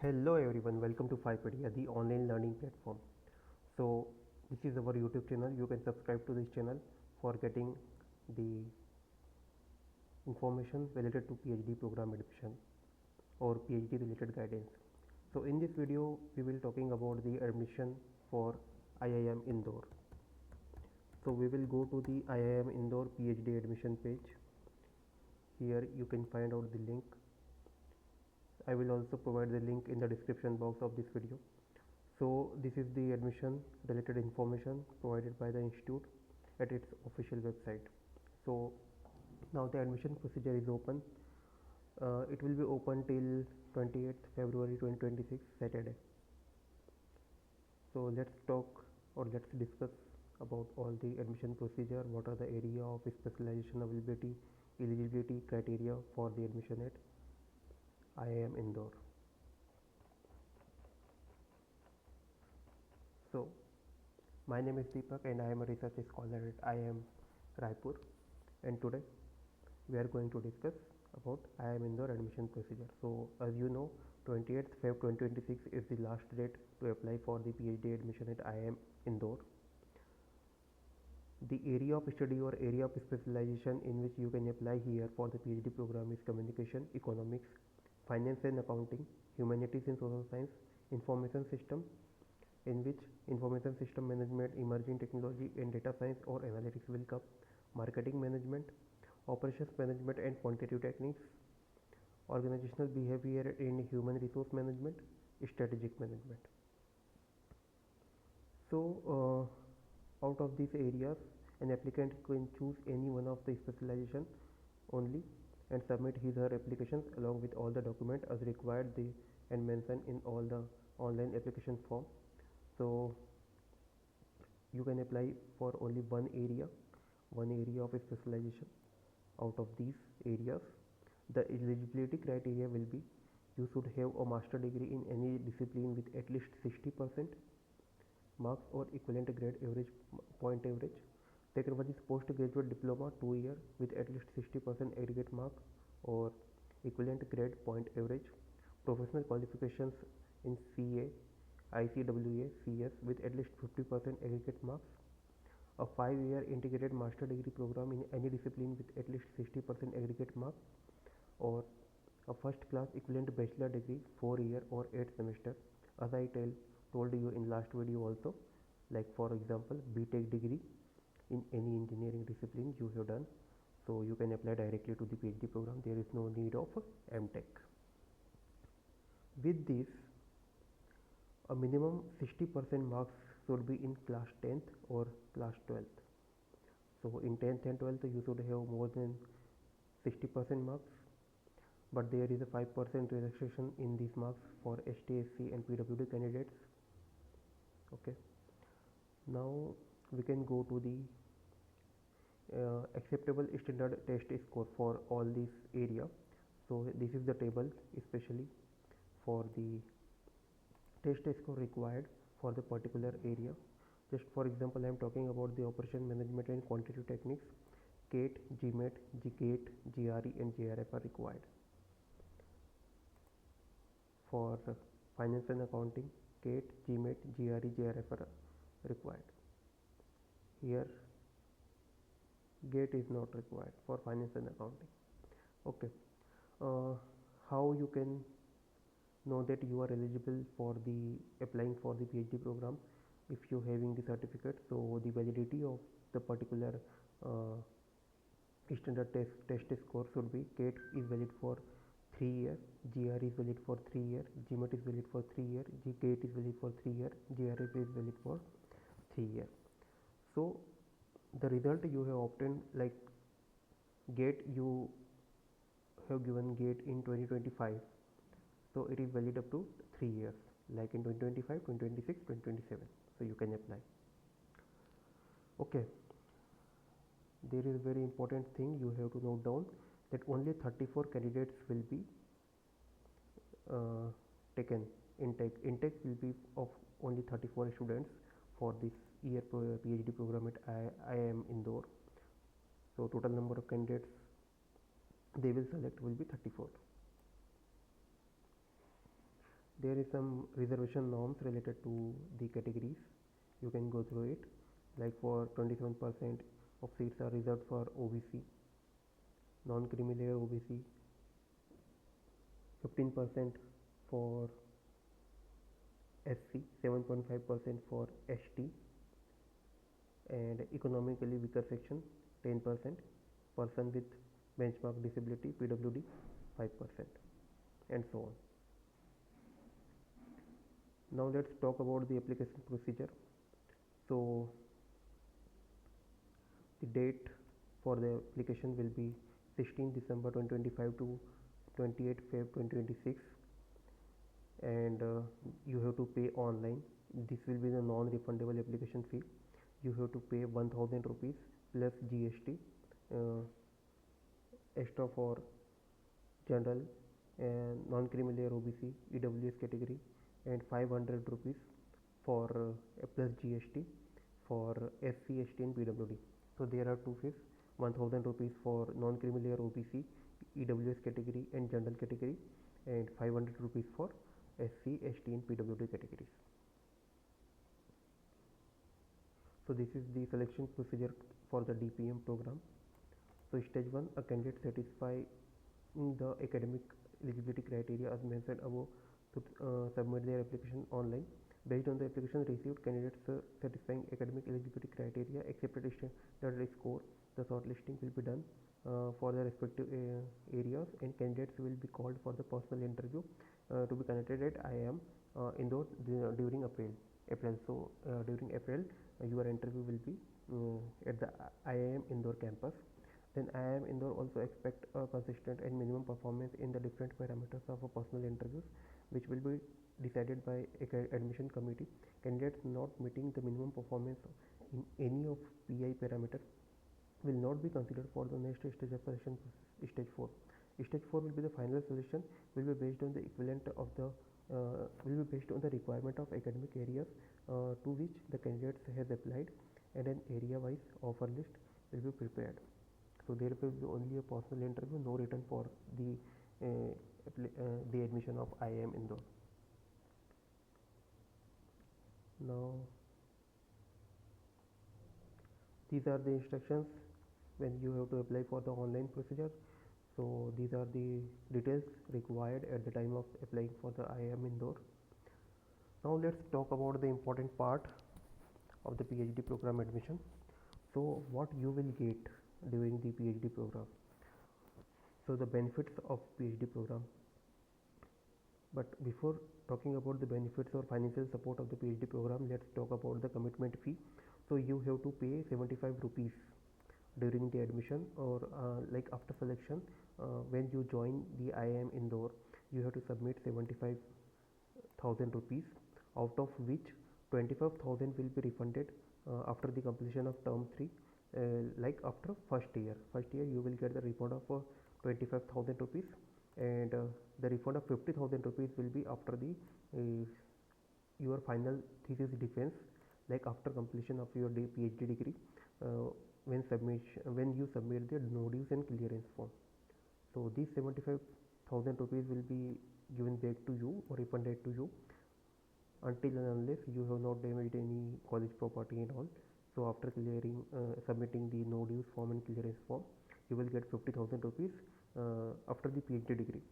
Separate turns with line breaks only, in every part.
Hello everyone, welcome to Phaipedia, the online learning platform. So this is our YouTube channel. You can subscribe to this channel for getting the information related to PhD program admission or PhD related guidance. So in this video, we will talking about the admission for IIM Indore. So we will go to the IIM Indore PhD admission page. Here you can find out the link. I will also provide the link in the description box of this video. So this is the admission related information provided by the institute at its official website. So now the admission procedure is open. It will be open till 28th February 2026 Saturday. So let's talk or let's discuss about all the admission procedure, what are the area of specialization availability, eligibility criteria for the admission at IIM Indore. So my name is Deepak and I am a research scholar at IIM Raipur, and today we are going to discuss about IIM Indore admission procedure. So as you know, 28th Feb 2026 is the last date to apply for the PhD admission at IIM Indore. The area of study or area of specialization in which you can apply here for the PhD program is communication, economics, finance and accounting, humanities and social science, information system, in which information system management, emerging technology and data science or analytics will come, marketing management, operations management and quantitative techniques, organizational behavior and human resource management, strategic management. So out of these areas, an applicant can choose any one of the specialization only and submit his or her applications along with all the documents as required and mentioned in all the online application form. So you can apply for only one area of specialization. Out of these areas, the eligibility criteria will be you should have a master degree in any discipline with at least 60% marks or equivalent grade average point average. Second one is postgraduate diploma 2 year with at least 60% aggregate mark or equivalent grade point average. Professional qualifications in CA, ICWA, CS with at least 50% aggregate marks. A 5-year integrated master degree program in any discipline with at least 60% aggregate mark, or a first class equivalent bachelor degree 4 year or 8 semester, as I told you in last video also, like for example BTech degree in any engineering discipline you have done, so you can apply directly to the PhD program. There is no need of MTech. With this, a minimum 60% marks should be in class 10th or class 12th. So in 10th and 12th you should have more than 60% marks, but there is a 5% relaxation in these marks for ST, SC and PWD candidates. Okay, now we can go to the acceptable standard test score for all these area. So this is the table especially for the test score required for the particular area. Just for example, I am talking about the operation management and quantitative techniques. CAT, GMAT, GCAT, GRE and JRF are required. For finance and accounting, CAT, GMAT, GRE, JRF are required. Here GAT is not required for finance and accounting. Okay, how you can know that you are eligible for the applying for the PhD program if you having the certificate? So the validity of the particular standard test score should be CAT is valid for 3 years, GRE is valid for 3 years, GMAT is valid for 3 years, GCAT is valid for 3 years, JRF is valid for 3 years. So the result you have obtained, like GAT, you have given GAT in 2025, so it is valid up to 3 years, like in 2025, 2026, 2027. So you can apply. Okay, there is a very important thing you have to note down, that only 34 candidates will be taken. Intake will be of only 34 students for this year PhD program at IIM Indore. So total number of candidates they will select will be 34. There is some reservation norms related to the categories. You can go through it. Like for 27% of seats are reserved for OBC, non-creamy layer OBC, 15% for SC, 7.5% for ST, and economically weaker section 10%, person with benchmark disability PWD 5%, and so on. Now let's talk about the application procedure. So the date for the application will be 16 December 2025 to 28 Feb 2026, and you have to pay online. This will be the non-refundable application fee. You have to pay 1000 rupees plus GST extra for general and non-creamy layer OBC EWS category, and 500 rupees for plus GST for SC, ST and PWD. So there are two fees, 1000 rupees for non-creamy layer OBC EWS category and general category, and 500 rupees for SC, ST and PWD categories. So this is the selection procedure for the DPM program. So stage 1, a candidate satisfying the academic eligibility criteria as mentioned above to submit their application online. Based on the application received, candidates satisfying academic eligibility criteria accepted standard score, the shortlisting will be done for their respective areas, and candidates will be called for the personal interview to be conducted at IIM Indore during April. So during April, your interview will be at the IIM Indore campus. Then IIM Indore also expect a consistent and minimum performance in the different parameters of a personal interviews, which will be decided by admission committee. Candidates not meeting the minimum performance in any of PI parameters will not be considered for the next stage of selection, stage 4. Stage 4 will be the final selection, will be based on the equivalent of the will be based on the requirement of academic areas to which the candidates has applied, and an area wise offer list will be prepared. So there will be only a personal interview, no written for the admission of IIM Indore. Now these are the instructions when you have to apply for the online procedure. So these are the details required at the time of applying for the IIM Indore. Now let's talk about the important part of the PhD program admission. So what you will get during the PhD program. So the benefits of PhD program. But before talking about the benefits or financial support of the PhD program, let's talk about the commitment fee. So you have to pay 75 rupees during the admission, or like after selection, when you join the IIM Indore, you have to submit 75,000 rupees, out of which 25,000 will be refunded after the completion of term 3. Like after first year you will get the refund of 25,000 rupees, and the refund of 50,000 rupees will be after the your final thesis defense, like after completion of your PhD degree, when you submit the nodules and clearance form. So these 75,000 rupees will be given back to you or refunded to you until and unless you have not damaged any college property and all. So after submitting the nodules form and clearance form, you will get 50,000 rupees after the PhD degree,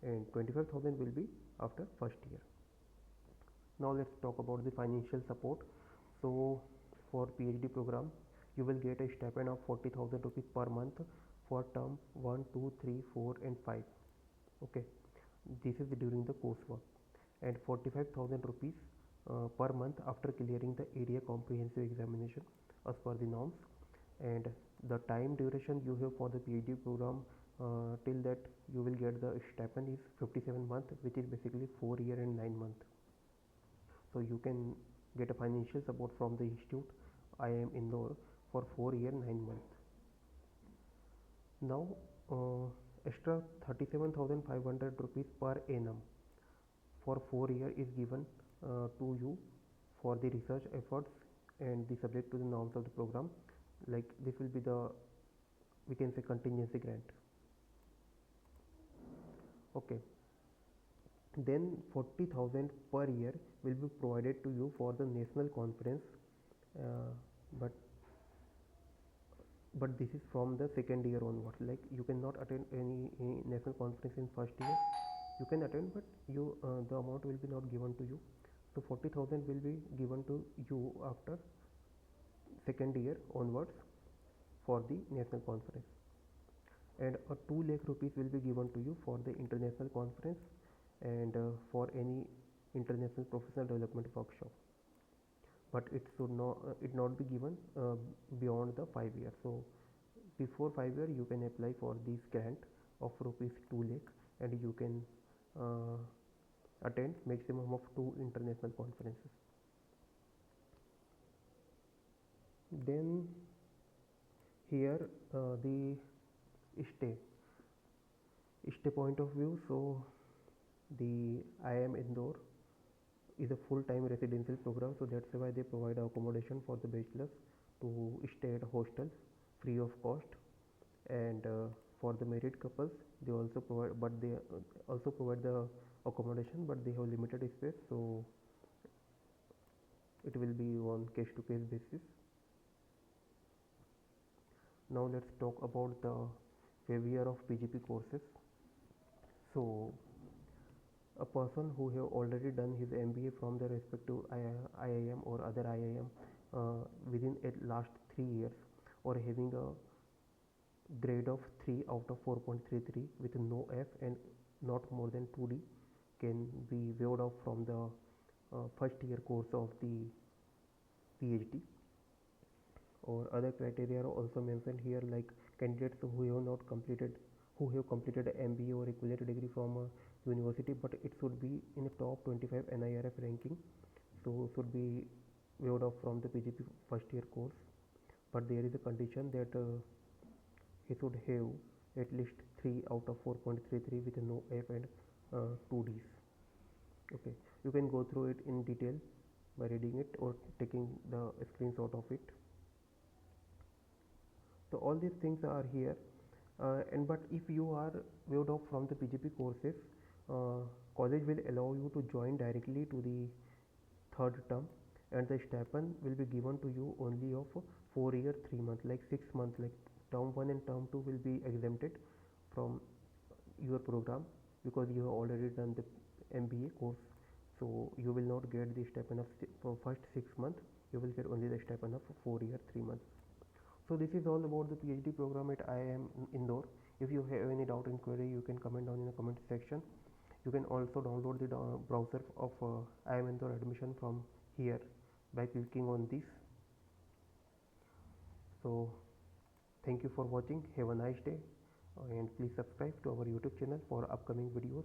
and 25,000 will be after first year. Now let's talk about the financial support. So for PhD program, you will get a stipend of 40,000 rupees per month for term 1, 2, 3, 4 and 5. Okay, this is during the coursework, and 45,000 rupees per month after clearing the area comprehensive examination as per the norms. And the time duration you have for the PhD program till that you will get the stipend is 57 months, which is basically 4 years and 9 months. So you can get a financial support from the institute IIM Indore for 4 years 9 months. Now extra 37,500 rupees per annum for 4 years is given to you for the research efforts and the subject to the norms of the program. Like this will be the, we can say, contingency grant. Okay, Then 40,000 per year will be provided to you for the national conference, uh, but this is from the second year onwards. Like you cannot attend any national conference in first year. You can attend, but the amount will be not given to you. So 40,000 will be given to you after second year onwards for the national conference, and a 2 lakh rupees will be given to you for the international conference and for any international professional development workshop, but it not be given beyond the 5 years. So before 5 years you can apply for this grant of rupees 2 lakh, and you can uh, attend maximum of 2 international conferences. Then here the stay point of view. So the IIM Indore is a full-time residential program, so that's why they provide accommodation for the bachelors to stay at hostels free of cost, and for the married couples they also provide the accommodation, but they have limited space, so it will be on case-to-case basis. Now let's talk about the Phaipedia of PGP courses. So a person who have already done his MBA from the respective IIM or other IIM within last 3 years, or having a grade of 3 out of 4.33 with no F and not more than 2D, can be waived off from the first year course of the PhD. Or other criteria are also mentioned here, like candidates who have completed a MBA or equivalent degree from a university, but it should be in the top 25 NIRF ranking, so should be waived off from the PGP first year course. But there is a condition that he should have at least 3 out of 4.33 with no F and 2 Ds. Okay, you can go through it in detail by reading it or taking the screenshot of it. So all these things are here, and but if you are waived off from the PGP courses, college will allow you to join directly to the third term, and the stipend will be given to you only of 4 year 3 months, like 6 months, like term 1 and term 2 will be exempted from your program because you have already done the MBA course. So you will not get the stipend of for first 6 months, you will get only the stipend of 4 year 3 months. So this is all about the PhD program at IIM Indore. If you have any doubt and query, you can comment down in the comment section. You can also download the browser of IIM Indore admission from here by clicking on this. So thank you for watching. Have a nice day, and please subscribe to our YouTube channel for upcoming videos.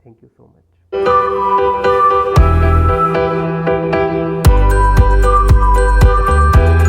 Thank you so much.